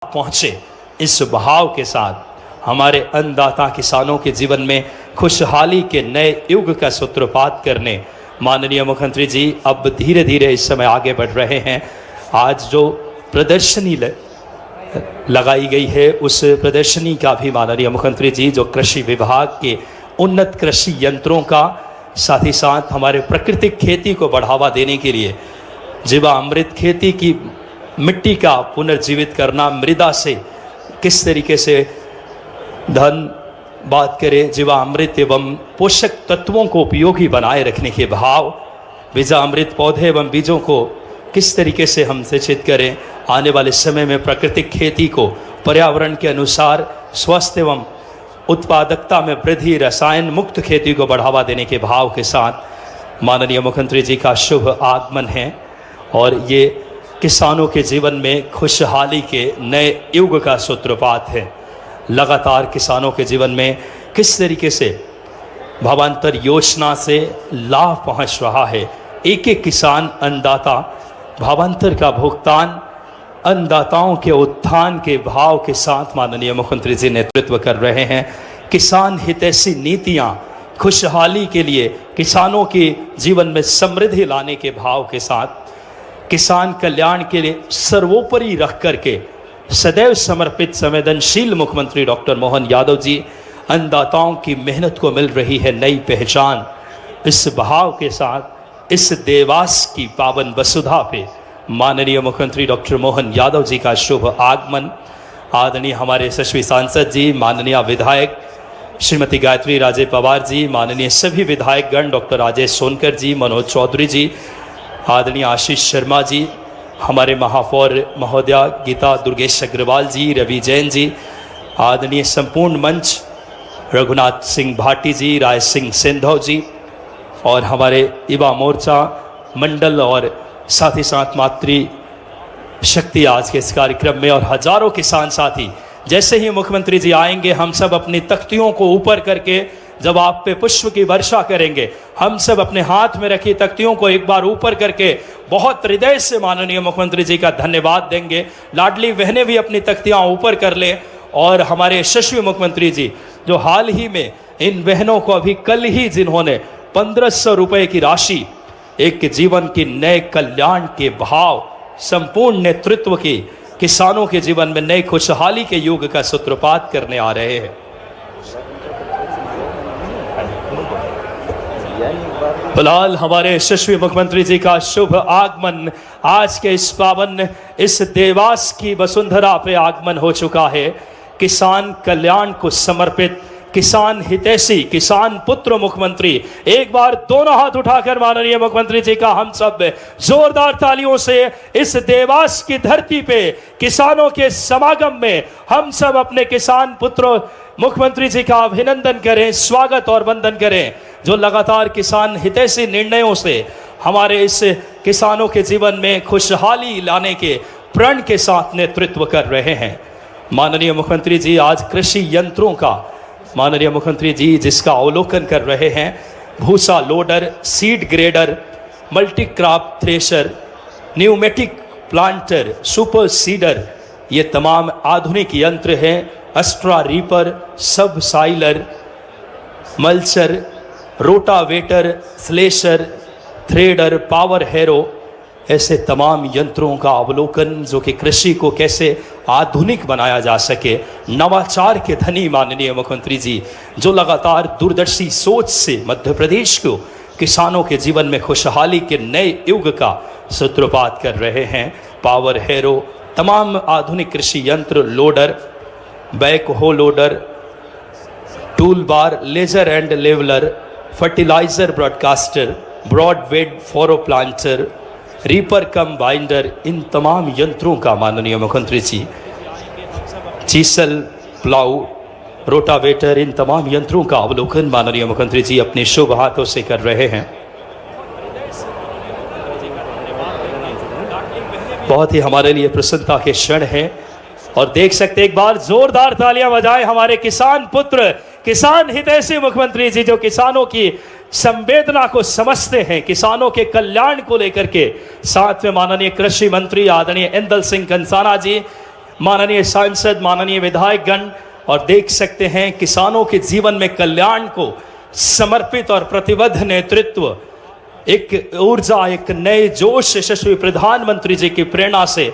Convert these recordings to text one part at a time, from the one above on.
लाभ पहुँचे, इस भाव के साथ हमारे अन्नदाता किसानों के जीवन में खुशहाली के नए युग का सूत्रपात करने माननीय मुख्यमंत्री जी अब धीरे धीरे इस समय आगे बढ़ रहे हैं। आज जो प्रदर्शनी लगाई गई है, उस प्रदर्शनी का भी माननीय मुख्यमंत्री जी जो कृषि विभाग के उन्नत कृषि यंत्रों का, साथ ही साथ हमारे प्राकृतिक खेती को बढ़ावा देने के लिए जीवामृत खेती की मिट्टी का पुनर्जीवित करना, मृदा से किस तरीके से धन बात करें, जीवामृत एवं पोषक तत्वों को उपयोगी बनाए रखने के भाव, बीजामृत पौधे एवं बीजों को किस तरीके से हम सिंचित करें, आने वाले समय में प्राकृतिक खेती को पर्यावरण के अनुसार स्वस्थ एवं उत्पादकता में वृद्धि, रसायन मुक्त खेती को बढ़ावा देने के भाव के साथ माननीय मुख्यमंत्री जी का शुभ आगमन है और ये किसानों के जीवन में खुशहाली के नए युग का सूत्रपात है। लगातार किसानों के जीवन में किस तरीके से भावांतर योजना से लाभ पहुंच रहा है। एक एक किसान अन्नदाता भावांतर का भुगतान अन्नदाताओं के उत्थान के भाव के साथ माननीय मुख्यमंत्री जी नेतृत्व कर रहे हैं। किसान हितैषी नीतियां खुशहाली के लिए, किसानों के जीवन में समृद्धि लाने के भाव के साथ, किसान कल्याण के लिए सर्वोपरि रख करके सदैव समर्पित संवेदनशील मुख्यमंत्री डॉक्टर मोहन यादव जी, अन्नदाताओं की मेहनत को मिल रही है नई पहचान। इस भाव के साथ इस देवास की पावन वसुधा पे माननीय मुख्यमंत्री डॉक्टर मोहन यादव जी का शुभ आगमन। आदरणीय हमारे यशस्वी सांसद जी, माननीय विधायक श्रीमती गायत्री राजे पवार जी, माननीय सभी विधायकगण डॉक्टर राजेश सोनकर जी, मनोज चौधरी जी, आदरणीय आशीष शर्मा जी, हमारे महापौर महोदया गीता दुर्गेश अग्रवाल जी, रवि जैन जी, आदरणीय संपूर्ण मंच रघुनाथ सिंह भाटी जी, राय सिंह सिंधव जी और हमारे युवा मोर्चा मंडल और साथ ही साथ मातृ शक्ति आज के इस कार्यक्रम में और हजारों किसान साथी। जैसे ही मुख्यमंत्री जी आएंगे, हम सब अपनी तख्तियों को ऊपर करके जब आप पे पुष्प की वर्षा करेंगे, हम सब अपने हाथ में रखी तख्तियों को एक बार ऊपर करके बहुत हृदय से माननीय मुख्यमंत्री जी का धन्यवाद देंगे। लाडली बहनें भी अपनी तख्तियां ऊपर कर लें और हमारे यशस्वी मुख्यमंत्री जी जो हाल ही में इन बहनों को अभी कल ही जिन्होंने 1500 रुपए की राशि एक जीवन की नए कल्याण के भाव, संपूर्ण नेतृत्व की किसानों के जीवन में नए खुशहाली के युग का सूत्रपात करने आ रहे हैं। फिलहाल हमारे यशस्वी मुख्यमंत्री जी का शुभ आगमन आज के इस पावन इस देवास की वसुंधरा पे आगमन हो चुका है। किसान कल्याण को समर्पित, किसान हितैषी, किसान पुत्र मुख्यमंत्री, एक बार दोनों हाथ उठाकर माननीय मुख्यमंत्री जी का हम सब जोरदार तालियों से इस देवास की धरती पे किसानों के समागम में हम सब अपने किसान पुत्र मुख्यमंत्री जी का अभिनंदन करें, स्वागत और वंदन करें, जो लगातार किसान हितैषी निर्णयों से हमारे इस किसानों के जीवन में खुशहाली लाने के प्रण के साथ नेतृत्व कर रहे हैं। माननीय मुख्यमंत्री जी आज कृषि यंत्रों का माननीय मुख्यमंत्री जी जिसका अवलोकन कर रहे हैं, भूसा loader, seed grader, multi crop thresher, pneumatic planter, super seeder, ये तमाम आधुनिक यंत्र हैं। अस्ट्रा रीपर, सब साइलर, mulcher, rotavator, slasher, threader, power harrow, ऐसे तमाम यंत्रों का अवलोकन जो कि कृषि को कैसे आधुनिक बनाया जा सके, नवाचार के धनी माननीय मुख्यमंत्री जी जो लगातार दूरदर्शी सोच से मध्य प्रदेश को किसानों के जीवन में खुशहाली के नए युग का सूत्रपात कर रहे हैं। पावर हैरो, तमाम आधुनिक कृषि यंत्र, loader, backhoe loader, tool bar, laser and leveller, fertiliser broadcaster, broad bed furrow planter, reaper cum binder, इन तमाम यंत्रों का माननीय मुख्यमंत्री जी, चीसल, प्लाऊ, रोटावेटर, इन तमाम यंत्रों का अवलोकन माननीय मुख्यमंत्री जी अपने शुभ हाथों से कर रहे हैं। बहुत ही हमारे लिए प्रसन्नता के क्षण है और देख सकते एक बार जोरदार तालियां बजाएं हमारे किसान पुत्र, किसान हितैषी मुख्यमंत्री जी जो किसानों की संवेदना को समझते हैं, किसानों के कल्याण को लेकर के। साथ में माननीय कृषि मंत्री आदरणीय इंदल सिंह कंसाना जी, माननीय सांसद, माननीय विधायकगण, और देख सकते हैं किसानों के जीवन में कल्याण को समर्पित और प्रतिबद्ध नेतृत्व, एक ऊर्जा, एक नए जोश यशस्वी प्रधानमंत्री जी की प्रेरणा से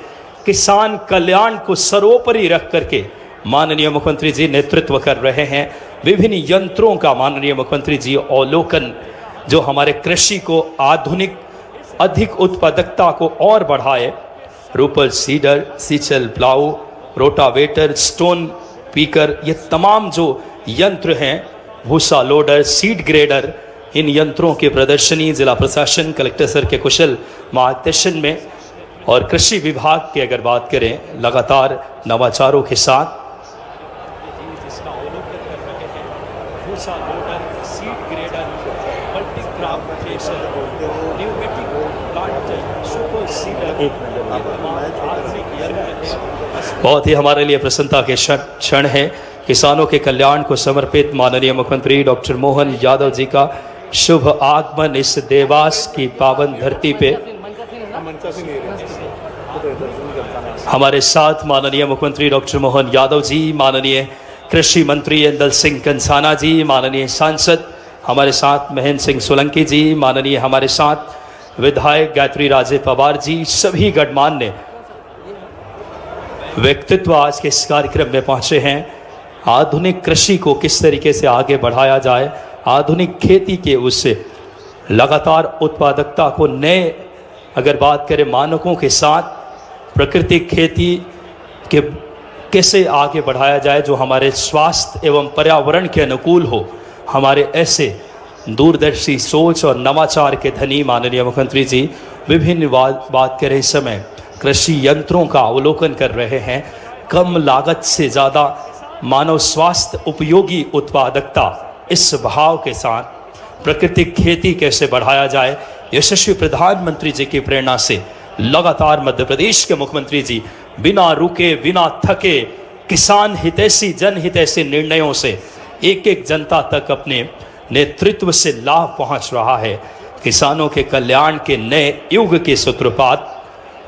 किसान कल्याण को सर्वोपरि रख करके माननीय मुख्यमंत्री जी नेतृत्व कर रहे हैं। विभिन्न यंत्रों का माननीय मुख्यमंत्री जी अवलोकन, जो हमारे कृषि को आधुनिक, अधिक उत्पादकता को और बढ़ाए। रूपल seeder, chisel plough, rotavator, stone picker, ये तमाम जो यंत्र हैं, भूसा लोडर, सीड ग्रेडर, इन यंत्रों की प्रदर्शनी जिला प्रशासन, कलेक्टर सर के कुशल मार्गदर्शन में, और कृषि विभाग की अगर बात करें, लगातार नवाचारों के साथ बहुत ही हमारे लिए प्रसन्नता के क्षण है। किसानों के कल्याण को समर्पित माननीय मुख्यमंत्री डॉक्टर मोहन यादव जी का शुभ आगमन इस देवास की पावन धरती पे। हमारे साथ माननीय मुख्यमंत्री डॉक्टर मोहन यादव जी, माननीय कृषि मंत्री इंदल सिंह कंसाना जी, माननीय सांसद हमारे साथ महेंद्र सिंह सोलंकी जी, माननीय हमारे साथ विधायक गायत्री राजे पवार जी, सभी गणमान्य व्यक्तित्व आज के इस कार्यक्रम में पहुंचे हैं। आधुनिक कृषि को किस तरीके से आगे बढ़ाया जाए, आधुनिक खेती के उससे लगातार उत्पादकता को नए, अगर बात करें मानकों के साथ, प्राकृतिक खेती के कैसे आगे बढ़ाया जाए जो हमारे स्वास्थ्य एवं पर्यावरण के अनुकूल हो। हमारे ऐसे दूरदर्शी सोच और नवाचार के धनी माननीय मुख्यमंत्री जी विभिन्न बात करें इस समय कृषि यंत्रों का अवलोकन कर रहे हैं। कम लागत से ज़्यादा मानव स्वास्थ्य उपयोगी उत्पादकता, इस भाव के साथ प्राकृतिक खेती कैसे बढ़ाया जाए, यशस्वी प्रधानमंत्री जी की प्रेरणा से लगातार मध्य प्रदेश के मुख्यमंत्री जी बिना रुके, बिना थके, किसान हितैषी, जन हितैषी निर्णयों से एक एक जनता तक अपने नेतृत्व से लाभ पहुंच रहा है। किसानों के कल्याण के नए युग के सूत्रपात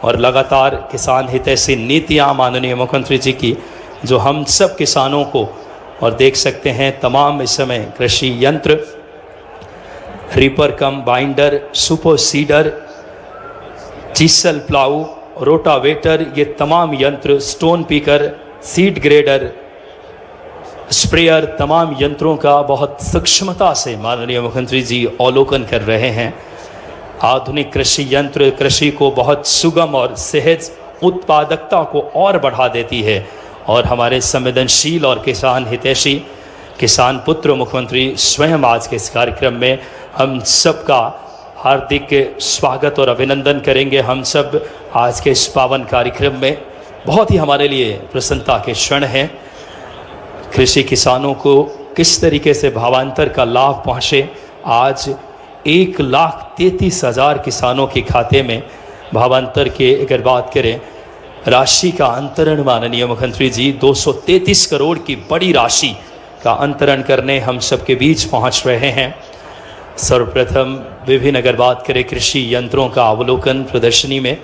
और लगातार किसान हितैषी नीतियां माननीय मुख्यमंत्री जी की, जो हम सब किसानों को, और देख सकते हैं तमाम इस समय कृषि यंत्र, reaper cum binder, super seeder, chisel plough, rotavator, ये तमाम यंत्र, stone picker, seed grader, sprayer, तमाम यंत्रों का बहुत सूक्ष्मता से माननीय मुख्यमंत्री जी अवलोकन कर रहे हैं। आधुनिक कृषि यंत्र कृषि को बहुत सुगम और सहज उत्पादकता को और बढ़ा देती है, और हमारे संवेदनशील और किसान हितैषी किसान पुत्र मुख्यमंत्री स्वयं आज के इस कार्यक्रम में हम सबका हार्दिक स्वागत और अभिनंदन करेंगे। हम सब आज के इस पावन कार्यक्रम में बहुत ही हमारे लिए प्रसन्नता के क्षण हैं। कृषि किसानों को किस तरीके से भावांतर का लाभ पहुँचे। आज 1,33,000 किसानों के खाते में भावांतर के अगर बात करें राशि का अंतरण माननीय मुख्यमंत्री जी 233 करोड़ की बड़ी राशि का अंतरण करने हम सबके बीच पहुंच रहे हैं। सर्वप्रथम विभिन्न अगर बात करें कृषि यंत्रों का अवलोकन प्रदर्शनी में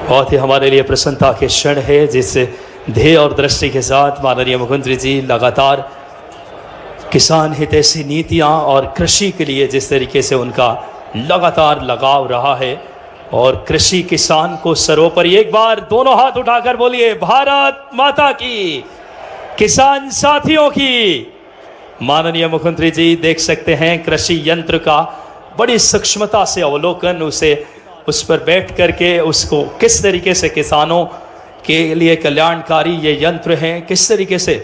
बहुत ही हमारे लिए प्रसन्नता के क्षण है, जिस ध्येय और दृष्टि के साथ माननीय मुख्यमंत्री जी लगातार किसान हितैषी नीतियां और कृषि के लिए जिस तरीके से उनका लगातार लगाव रहा है, और कृषि किसान को सर्वोपरि, एक बार दोनों हाथ उठाकर बोलिए भारत माता की, किसान साथियों की। माननीय मुख्यमंत्री जी देख सकते हैं कृषि यंत्र का बड़ी सूक्ष्मता से अवलोकन, उस पर बैठ करके उसको किस तरीके से किसानों के लिए कल्याणकारी ये यंत्र हैं, किस तरीके से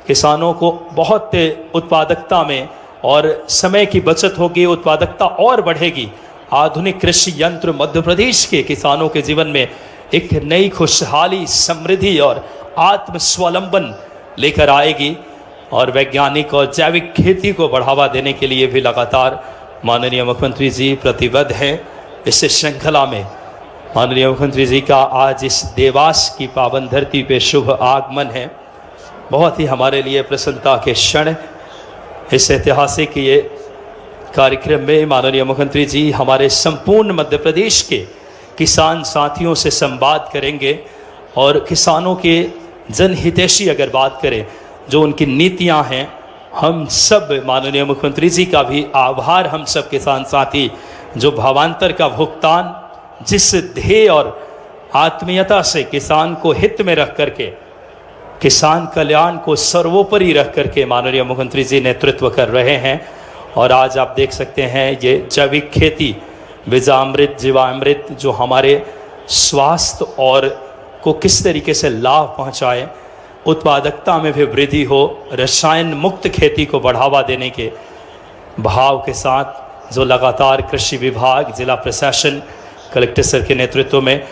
किसानों को बहुत उत्पादकता में और समय की बचत होगी, उत्पादकता और बढ़ेगी। आधुनिक कृषि यंत्र मध्य प्रदेश के किसानों के जीवन में एक नई खुशहाली, समृद्धि और आत्म स्वावलंबन लेकर आएगी, और वैज्ञानिक और जैविक खेती को बढ़ावा देने के लिए भी लगातार माननीय मुख्यमंत्री जी प्रतिबद्ध हैं। इस श्रृंखला में माननीय मुख्यमंत्री जी का आज इस देवास की पावन धरती पे शुभ आगमन है। बहुत ही हमारे लिए प्रसन्नता के क्षण। इस ऐतिहासिक ये कार्यक्रम में माननीय मुख्यमंत्री जी हमारे संपूर्ण मध्य प्रदेश के किसान साथियों से संवाद करेंगे और किसानों के जनहितैषी अगर बात करें, जो उनकी नीतियां हैं, हम सब माननीय मुख्यमंत्री जी का भी आभार, हम सब किसान साथी जो भावांतर का भुगतान जिस ध्येय और आत्मीयता से किसान को हित में रख करके, किसान कल्याण को सर्वोपरि रख करके माननीय मुख्यमंत्री जी नेतृत्व कर रहे हैं। और आज आप देख सकते हैं ये जैविक खेती, बीजामृत, जीवामृत जो हमारे स्वास्थ्य और को किस तरीके से लाभ पहुंचाए, उत्पादकता में भी वृद्धि हो, रसायन मुक्त खेती को बढ़ावा देने के भाव के साथ जो लगातार कृषि विभाग, जिला प्रशासन, कलेक्टर सर के नेतृत्व में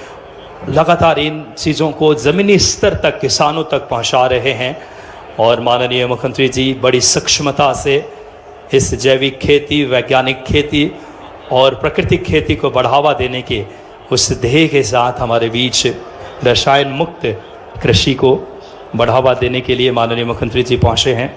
लगातार इन चीज़ों को ज़मीनी स्तर तक किसानों तक पहुंचा रहे हैं। और माननीय मुख्यमंत्री जी बड़ी सक्षमता से इस जैविक खेती, वैज्ञानिक खेती और प्राकृतिक खेती को बढ़ावा देने के उस ध्येय के साथ हमारे बीच रसायन मुक्त कृषि को बढ़ावा देने के लिए माननीय मुख्यमंत्री जी पहुंचे हैं।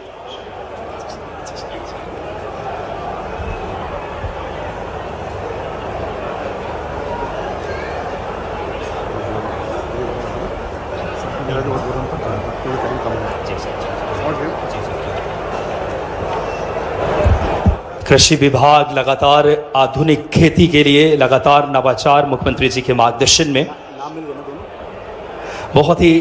कृषि विभाग लगातार आधुनिक खेती के लिए लगातार नवाचार मुख्यमंत्री जी के मार्गदर्शन में बहुत ही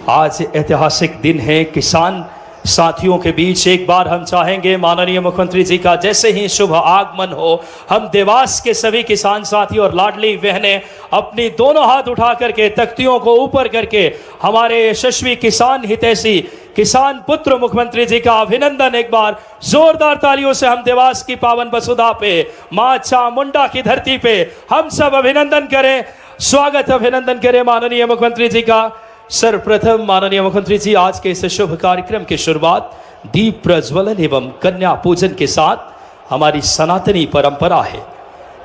आज ऐतिहासिक दिन है। किसान साथियों के बीच एक बार हम चाहेंगे माननीय मुख्यमंत्री जी का जैसे ही शुभ आगमन हो, हम देवास के सभी किसान साथी और लाडली बहनें अपनी दोनों हाथ उठा करके, तख्तियों को ऊपर करके हमारे यशस्वी किसान हितैषी किसान पुत्र मुख्यमंत्री जी का अभिनंदन एक बार जोरदार तालियों से हम देवास की पावन वसुधा पे, मां चामुंडा की धरती पे हम सब अभिनंदन करें, स्वागत अभिनंदन करें माननीय मुख्यमंत्री जी का। सर्वप्रथम माननीय मुख्यमंत्री जी आज के इस शुभ कार्यक्रम की शुरुआत दीप प्रज्वलन एवं कन्या पूजन के साथ हमारी सनातनी परंपरा है।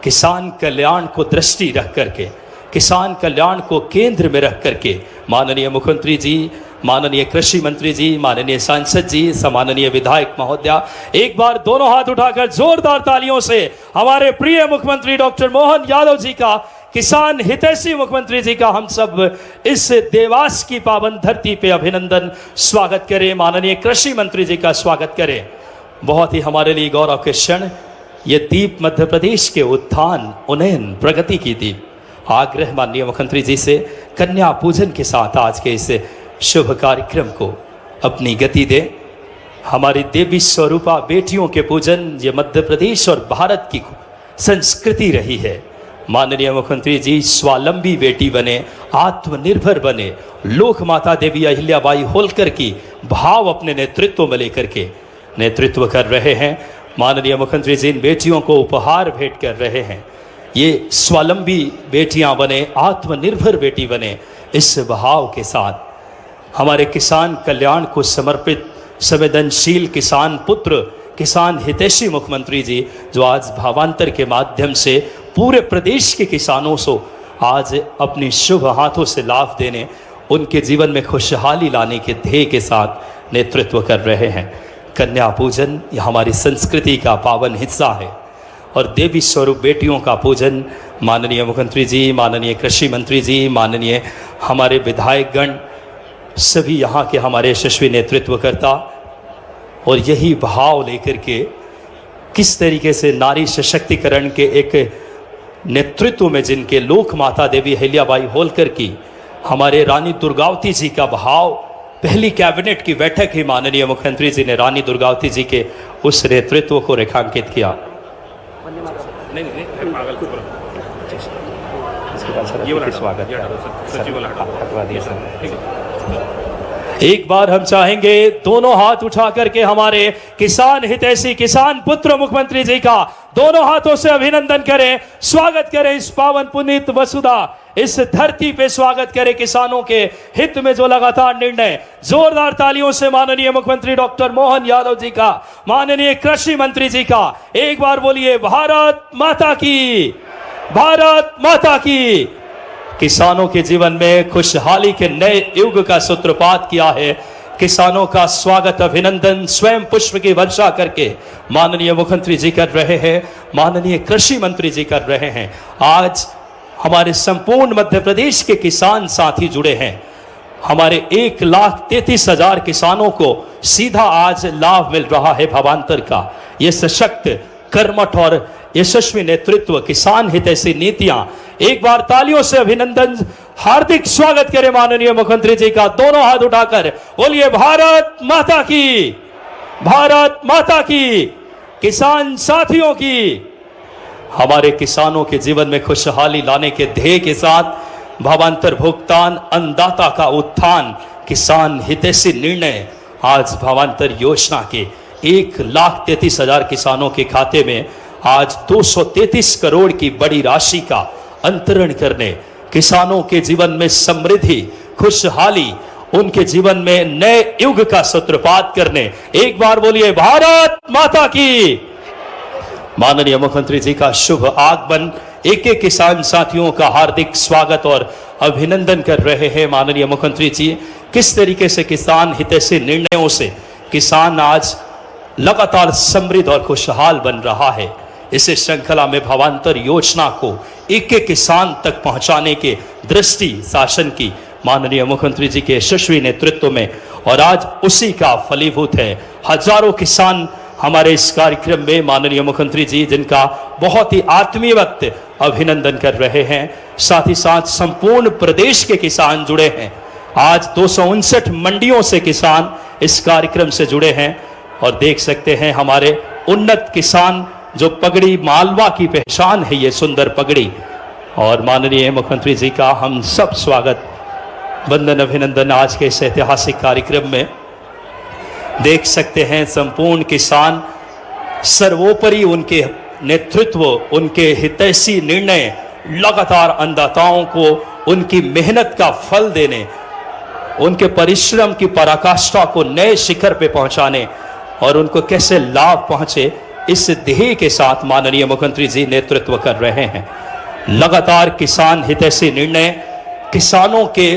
किसान कल्याण को दृष्टि रख करके, किसान कल्याण को केंद्र में रख करके माननीय मुख्यमंत्री जी, माननीय कृषि मंत्री जी, माननीय सांसद जी, सम्माननीय विधायक महोदया, एक बार दोनों हाथ उठाकर जोरदार तालियों से हमारे प्रिय मुख्यमंत्री डॉक्टर मोहन यादव जी का, किसान हितैषी मुख्यमंत्री जी का हम सब इस देवास की पावन धरती पे अभिनंदन स्वागत करें। माननीय कृषि मंत्री जी का स्वागत करें। बहुत ही हमारे लिए गौरव के क्षण। ये दीप मध्य प्रदेश के उत्थान, उन्नयन, प्रगति की दीप। आग्रह माननीय मुख्यमंत्री जी से कन्या पूजन के साथ आज के इस शुभ कार्यक्रम को अपनी गति दे। हमारी देवी स्वरूपा बेटियों के पूजन ये मध्य प्रदेश और भारत की संस्कृति रही है। माननीय मुख्यमंत्री जी स्वावलंबी बेटी बने, आत्मनिर्भर बने, लोक माता देवी अहिल्याबाई होलकर की भाव अपने नेतृत्व में लेकर के नेतृत्व कर रहे हैं। माननीय मुख्यमंत्री जी इन बेटियों को उपहार भेंट कर रहे हैं। ये स्वावलंबी बेटियां बने, आत्मनिर्भर बेटी बने, इस भाव के साथ हमारे किसान कल्याण को समर्पित संवेदनशील किसान पुत्र, किसान हितैषी मुख्यमंत्री जी जो आज भावांतर के माध्यम से पूरे प्रदेश के किसानों को आज अपनी शुभ हाथों से लाभ देने, उनके जीवन में खुशहाली लाने के ध्येय के साथ नेतृत्व कर रहे हैं। कन्या पूजन यह हमारी संस्कृति का पावन हिस्सा है और देवी स्वरूप बेटियों का पूजन माननीय मुख्यमंत्री जी, माननीय कृषि मंत्री जी, माननीय हमारे विधायकगण, सभी यहाँ के हमारे यशस्वी नेतृत्वकर्ता और यही भाव लेकर के किस तरीके से नारी सशक्तिकरण के एक नेतृत्व में जिनके लोक माता देवी अहिल्याबाई होलकर की, हमारे रानी दुर्गावती जी का भाव, पहली कैबिनेट की बैठक ही माननीय मुख्यमंत्री जी ने रानी दुर्गावती जी के उस नेतृत्व को रेखांकित किया। एक बार हम चाहेंगे दोनों हाथ उठा करके हमारे किसान हितैषी किसान पुत्र मुख्यमंत्री जी का दोनों हाथों से अभिनंदन करें, स्वागत करें इस पावन पुनीत वसुधा, इस धरती पे स्वागत करें किसानों के हित में जो लगातार निर्णय। जोरदार तालियों से माननीय मुख्यमंत्री डॉक्टर मोहन यादव जी का, माननीय कृषि मंत्री जी का एक बार बोलिए भारत माता की, भारत माता की। किसानों के जीवन में खुशहाली के नए युग का सूत्रपात किया है। किसानों का स्वागत, अभिनंदन स्वयं पुष्प की वर्षा करके माननीय मुख्यमंत्री जी कर रहे हैं, माननीय कृषि मंत्री जी कर रहे हैं। आज हमारे संपूर्ण मध्य प्रदेश के किसान साथी जुड़े हैं। हमारे 1,33,000 किसानों को सीधा आज लाभ मिल रहा है भावांतर का। ये सशक्त, कर्मठ और यशस्वी नेतृत्व, किसान हितैषी नीतियां, एक बार तालियों से अभिनंदन, हार्दिक स्वागत करें माननीय मुख्यमंत्री जी का। दोनों हाथ उठाकर बोलिए भारत माता की, भारत माता की। किसान साथियों की, हमारे किसानों के जीवन में खुशहाली लाने के ध्येय के साथ भावांतर भुगतान, अन्नदाता का उत्थान, किसान हितैषी निर्णय, आज भावांतर योजना के 1,33,000 किसानों के खाते में आज 233 करोड़ की बड़ी राशि का अंतरण करने, किसानों के जीवन में समृद्धि, खुशहाली, उनके जीवन में नए युग का सूत्रपात करने, एक बार बोलिए भारत माता की। माननीय मुख्यमंत्री जी का शुभ आगमन, एक एक किसान साथियों का हार्दिक स्वागत और अभिनंदन कर रहे हैं माननीय मुख्यमंत्री जी। किस तरीके से किसान हितैषी निर्णयों से किसान आज लगातार समृद्ध और खुशहाल बन रहा है। इस श्रृंखला में भावांतर योजना को एक एक किसान तक पहुंचाने के दृष्टि शासन की माननीय मुख्यमंत्री जी के यशस्वी नेतृत्व में, और आज उसी का फलीभूत है। हजारों किसान हमारे इस कार्यक्रम में माननीय मुख्यमंत्री जी, जिनका बहुत ही आत्मीयवत अभिनंदन कर रहे हैं। साथ ही साथ संपूर्ण प्रदेश के किसान जुड़े हैं। आज 259 मंडियों से किसान इस कार्यक्रम से जुड़े हैं और देख सकते हैं हमारे उन्नत किसान, जो पगड़ी मालवा की पहचान है, ये सुंदर पगड़ी, और माननीय मुख्यमंत्री जी का हम सब स्वागत, वंदन, अभिनंदन आज के इस ऐतिहासिक कार्यक्रम में। देख सकते हैं संपूर्ण किसान, सर्वोपरि उनके नेतृत्व, उनके हितैषी निर्णय लगातार अन्नदाताओं को उनकी मेहनत का फल देने, उनके परिश्रम की पराकाष्ठा को नए शिखर पे पहुंचाने और उनको कैसे लाभ पहुंचे, इस ध्येय के साथ माननीय मुख्यमंत्री जी नेतृत्व कर रहे हैं। लगातार किसान हितैषी निर्णय, किसानों के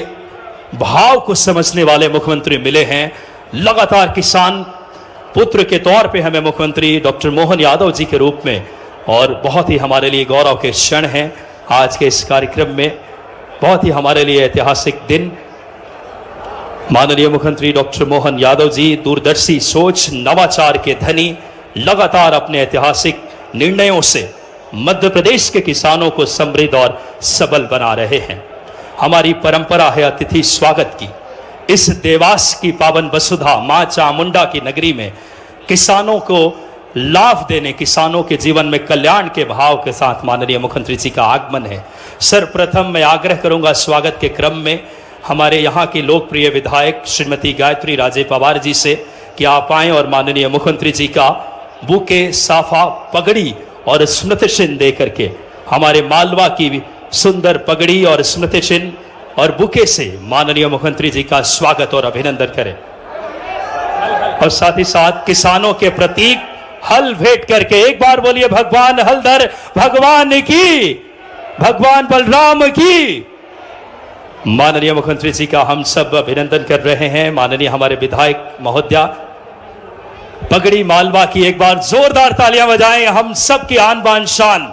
भाव को समझने वाले मुख्यमंत्री मिले हैं। लगातार किसान पुत्र के तौर पे हमें मुख्यमंत्री डॉक्टर मोहन यादव जी के रूप में, और बहुत ही हमारे लिए गौरव के क्षण हैं आज के इस कार्यक्रम में, बहुत ही हमारे लिए ऐतिहासिक दिन। माननीय मुख्यमंत्री डॉक्टर मोहन यादव जी दूरदर्शी सोच, नवाचार के धनी, लगातार अपने ऐतिहासिक निर्णयों से मध्य प्रदेश के किसानों को समृद्ध और सबल बना रहे हैं। हमारी परंपरा है अतिथि स्वागत की। इस देवास की पावन वसुधा मां चामुंडा की नगरी में किसानों को लाभ देने, किसानों के जीवन में कल्याण के भाव के साथ माननीय मुख्यमंत्री जी का आगमन है। सर्वप्रथम मैं आग्रह करूंगा स्वागत के क्रम में हमारे यहाँ की लोकप्रिय विधायक श्रीमती गायत्री राजे पवार जी से कि आप आएं और माननीय मुख्यमंत्री जी का बुके, साफा, पगड़ी और स्मृति चिन्ह दे करके हमारे मालवा की सुंदर पगड़ी और स्मृति चिन्ह और बुके से माननीय मुख्यमंत्री जी का स्वागत और अभिनंदन करें। और साथ ही साथ किसानों के प्रतीक हल भेंट करके एक बार बोलिए भगवान हलधर भगवान की, भगवान बलराम की। माननीय मुख्यमंत्री जी का हम सब अभिनंदन कर रहे हैं। माननीय हमारे विधायक महोदया, पगड़ी मालवा की एक बार जोरदार तालियां बजाएं, हम सब की आन बान शान।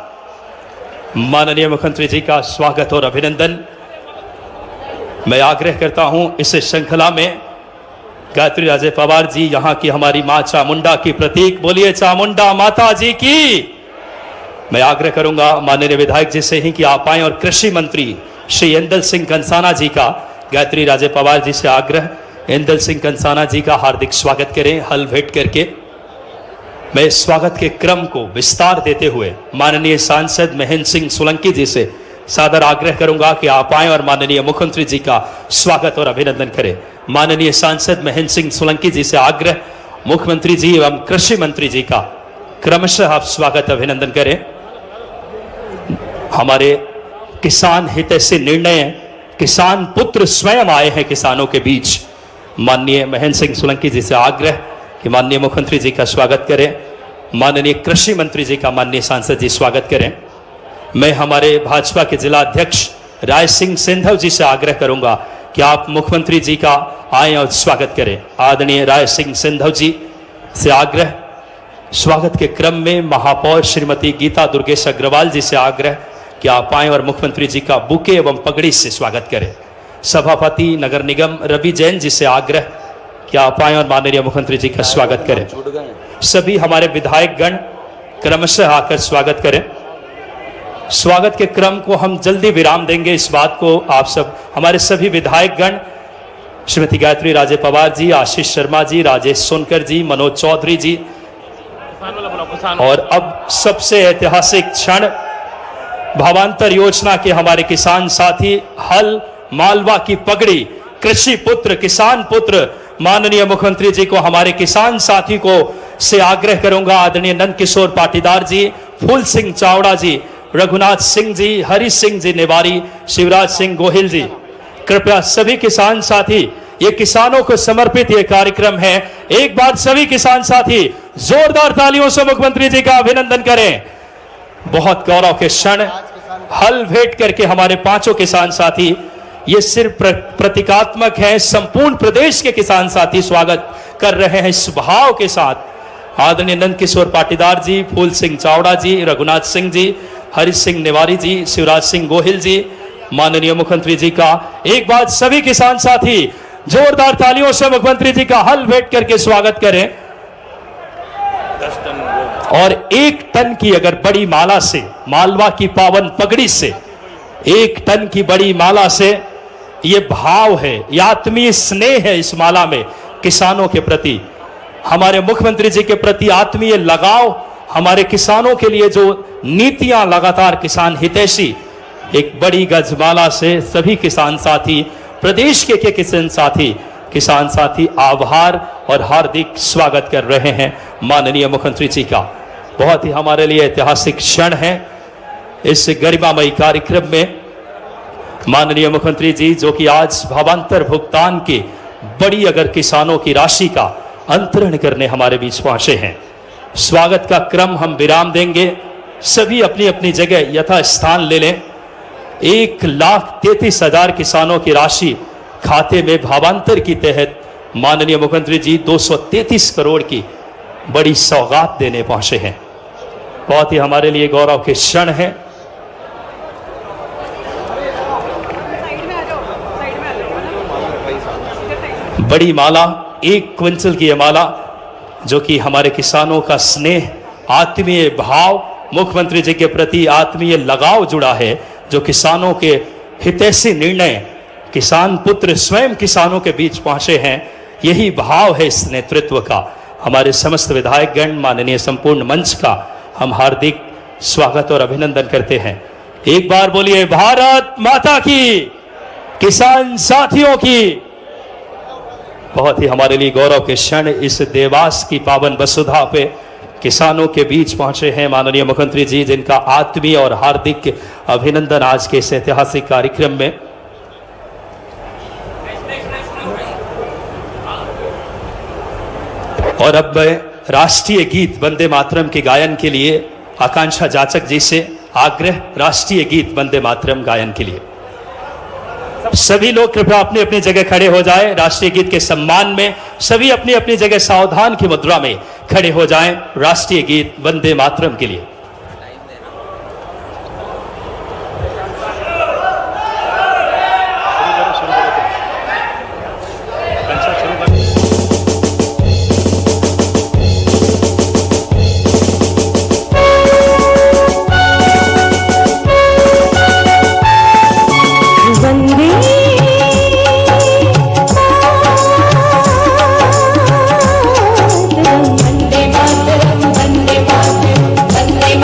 माननीय मुख्यमंत्री जी का स्वागत और अभिनंदन। मैं आग्रह करता हूं इस श्रृंखला में गायत्री राजे पवार जी, यहाँ की हमारी मां चामुंडा की प्रतीक, बोलिए चामुंडा माता जी की। मैं आग्रह करूंगा माननीय विधायक जी से ही कि आप आए और कृषि मंत्री श्री इंदल सिंह कंसाना जी का, गायत्री राजे पवार जी से आग्रह, इंदल सिंह कंसाना जी का हार्दिक स्वागत करें हल भेंट करके। मैं स्वागत के क्रम को विस्तार देते हुए माननीय सांसद महेंद्र सिंह सोलंकी जी से सादर आग्रह करूंगा कि आप आएं और माननीय मुख्यमंत्री जी का स्वागत और अभिनंदन करें। माननीय सांसद महेंद्र सिंह सोलंकी जी से आग्रह, मुख्यमंत्री जी एवं कृषि मंत्री जी का क्रमशः आप स्वागत अभिनंदन करें। हमारे किसान हितैषी निर्णय, किसान पुत्र स्वयं आए हैं किसानों के बीच। माननीय महेंद्र सिंह सोलंकी जी से आग्रह कि माननीय मुख्यमंत्री जी का स्वागत करें। माननीय कृषि मंत्री जी का माननीय सांसद जी स्वागत करें। मैं हमारे भाजपा के जिला अध्यक्ष राय सिंह सिंधव जी से आग्रह करूंगा कि आप मुख्यमंत्री जी का आए और स्वागत करें। आदरणीय राय सिंह सिंधव जी से आग्रह। स्वागत के क्रम में महापौर श्रीमती गीता दुर्गेश अग्रवाल जी से आग्रह कि आप आए और मुख्यमंत्री जी का बुके एवं पगड़ी से स्वागत करें। सभापति नगर निगम रवि जैन जी से आग्रह कि आप आए और माननीय मुख्यमंत्री जी का स्वागत करें। सभी हमारे विधायक गण क्रमशः आकर स्वागत करें। स्वागत के क्रम को हम जल्दी विराम देंगे, इस बात को आप सब हमारे सभी विधायक गण श्रीमती गायत्री राजे पवार जी, आशीष शर्मा जी, राजेश सोनकर जी, मनोज चौधरी जी, और अब सबसे ऐतिहासिक क्षण भावांतर योजना के हमारे किसान साथी हल मालवा की पगड़ी कृषि पुत्र किसान पुत्र माननीय मुख्यमंत्री जी को हमारे किसान साथी को से आग्रह करूंगा। आदरणीय नंद किशोर पाटीदार जी, फूल सिंह चावड़ा जी, रघुनाथ सिंह जी, हरि सिंह जी नेवारी, शिवराज सिंह गोहिल जी, कृपया सभी किसान साथी, ये किसानों को समर्पित ये कार्यक्रम है। एक बार सभी किसान साथी जोरदार तालियों से मुख्यमंत्री जी का अभिनंदन करें। बहुत गौरव के क्षण हल भेंट करके हमारे पांचों किसान साथी, ये सिर्फ प्रतीकात्मक है, संपूर्ण प्रदेश के किसान साथी स्वागत कर रहे हैं इस भाव के साथ। आदरणीय नंद किशोर पाटीदार जी, फूल सिंह चावड़ा जी, रघुनाथ सिंह जी, हरि सिंह नेवारी जी, शिवराज सिंह गोहिल जी, माननीय मुख्यमंत्री जी का एक बार सभी किसान साथी जोरदार तालियों से मुख्यमंत्री जी का हल भेंट करके स्वागत करें। और 1 टन की अगर बड़ी माला से, मालवा की पावन पगड़ी से 1 टन की बड़ी माला से, ये भाव है, ये आत्मीय स्नेह है इस माला में किसानों के प्रति, हमारे मुख्यमंत्री जी के प्रति आत्मीय लगाव, हमारे किसानों के लिए जो नीतियां लगातार किसान हितैषी, एक बड़ी गजमाला से सभी किसान साथी, प्रदेश के किसान साथी आभार और हार्दिक स्वागत कर रहे हैं माननीय मुख्यमंत्री जी का। बहुत ही हमारे लिए ऐतिहासिक क्षण है इस गरिमामयी कार्यक्रम में। माननीय मुख्यमंत्री जी जो कि आज भावांतर भुगतान की बड़ी अगर किसानों की राशि का अंतरण करने हमारे बीच पहुंचे हैं। स्वागत का क्रम हम विराम देंगे, सभी अपनी अपनी जगह यथा स्थान ले लें। 1,33,000 किसानों की राशि खाते में भावांतर की तहत माननीय मुख्यमंत्री जी 233 करोड़ की बड़ी सौगात देने पहुंचे हैं। बहुत ही हमारे लिए गौरव के क्षण है। बड़ी माला, 1 क्विंटल की यह माला जो कि हमारे किसानों का स्नेह, आत्मीय भाव, मुख्यमंत्री जी के प्रति आत्मीय लगाव जुड़ा है, जो किसानों के हितैषी निर्णय, किसान पुत्र स्वयं किसानों के बीच पहुंचे हैं, यही भाव है इस नेतृत्व का। हमारे समस्त विधायक गण, माननीय संपूर्ण मंच का हम हार्दिक स्वागत और अभिनंदन करते हैं। एक बार बोलिए भारत माता की, किसान साथियों की। बहुत ही हमारे लिए गौरव के क्षण इस देवास की पावन वसुधा पे किसानों के बीच पहुंचे हैं माननीय मुख्यमंत्री जी, जिनका आत्मीय और हार्दिक अभिनंदन आज के इस ऐतिहासिक कार्यक्रम में। और अब राष्ट्रीय गीत वंदे मातरम के गायन के लिए आकांक्षा जाचक जी से आग्रह, राष्ट्रीय गीत वंदे मातरम गायन के लिए सभी लोग कृपया अपनी अपनी जगह खड़े हो जाएं। राष्ट्रीय गीत के सम्मान में सभी अपनी अपनी जगह सावधान की मुद्रा में खड़े हो जाएं राष्ट्रीय गीत वंदे मातरम के लिए। वंदे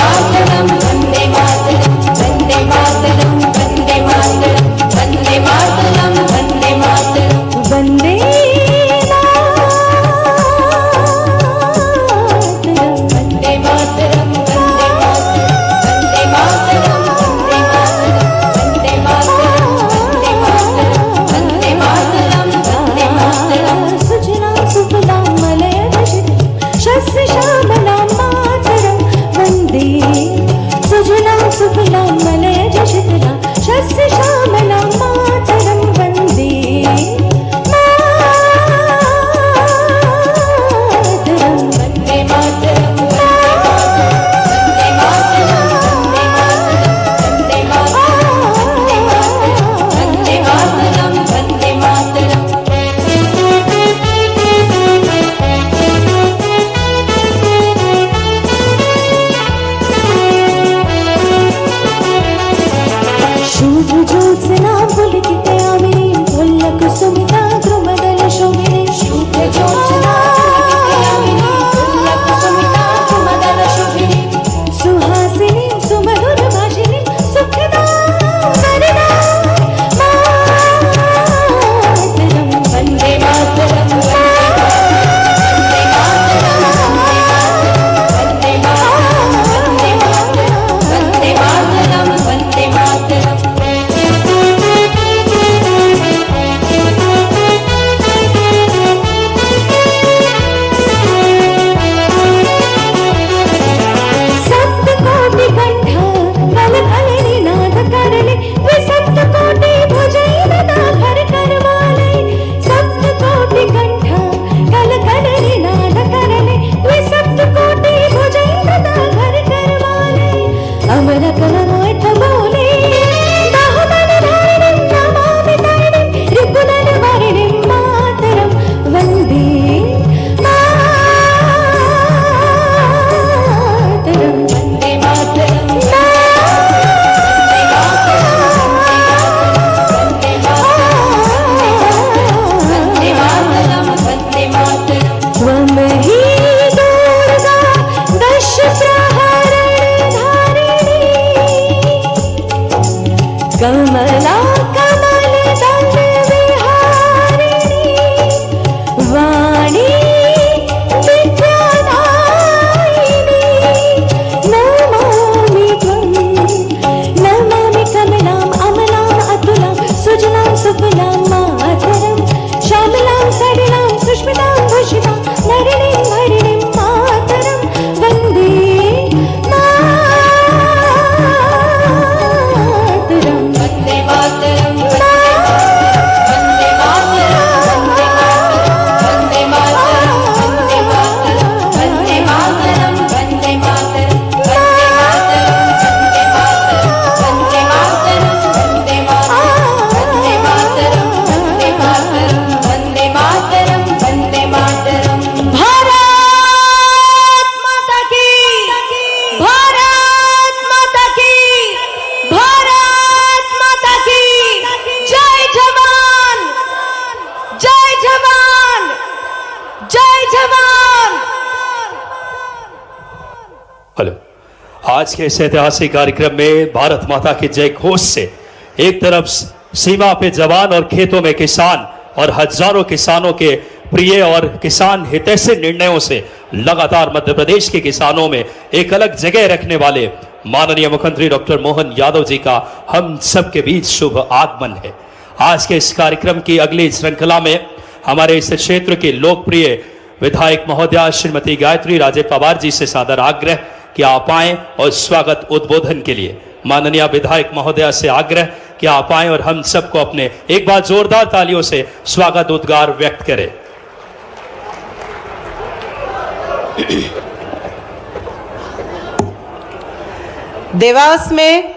आज के इस ऐतिहासिक कार्यक्रम में भारत माता के जय घोष से एक तरफ सीमा पे जवान और खेतों में किसान और हजारों किसानों के प्रिय और किसान हितैषी निर्णयों से लगातार मध्य प्रदेश के किसानों में एक अलग जगह रखने वाले माननीय मुख्यमंत्री डॉक्टर मोहन यादव जी का हम सबके बीच शुभ आगमन है। आज के इस कार्यक्रम की अगली श्रृंखला में हमारे इस क्षेत्र के लोकप्रिय विधायक महोदया श्रीमती गायत्री राजे पवार जी से सादर आग्रह कि आप आएं और स्वागत उद्बोधन के लिए माननीय विधायक महोदया से आग्रह कि आप आएं और हम सबको अपने एक बार जोरदार तालियों से स्वागत उद्गार व्यक्त करें। देवास में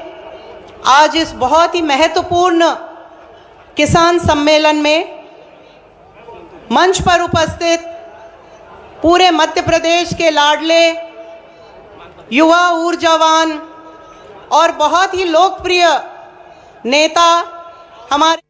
आज इस बहुत ही महत्वपूर्ण किसान सम्मेलन में मंच पर उपस्थित पूरे मध्य प्रदेश के लाडले युवा ऊर्जावान और बहुत ही लोकप्रिय नेता हमारे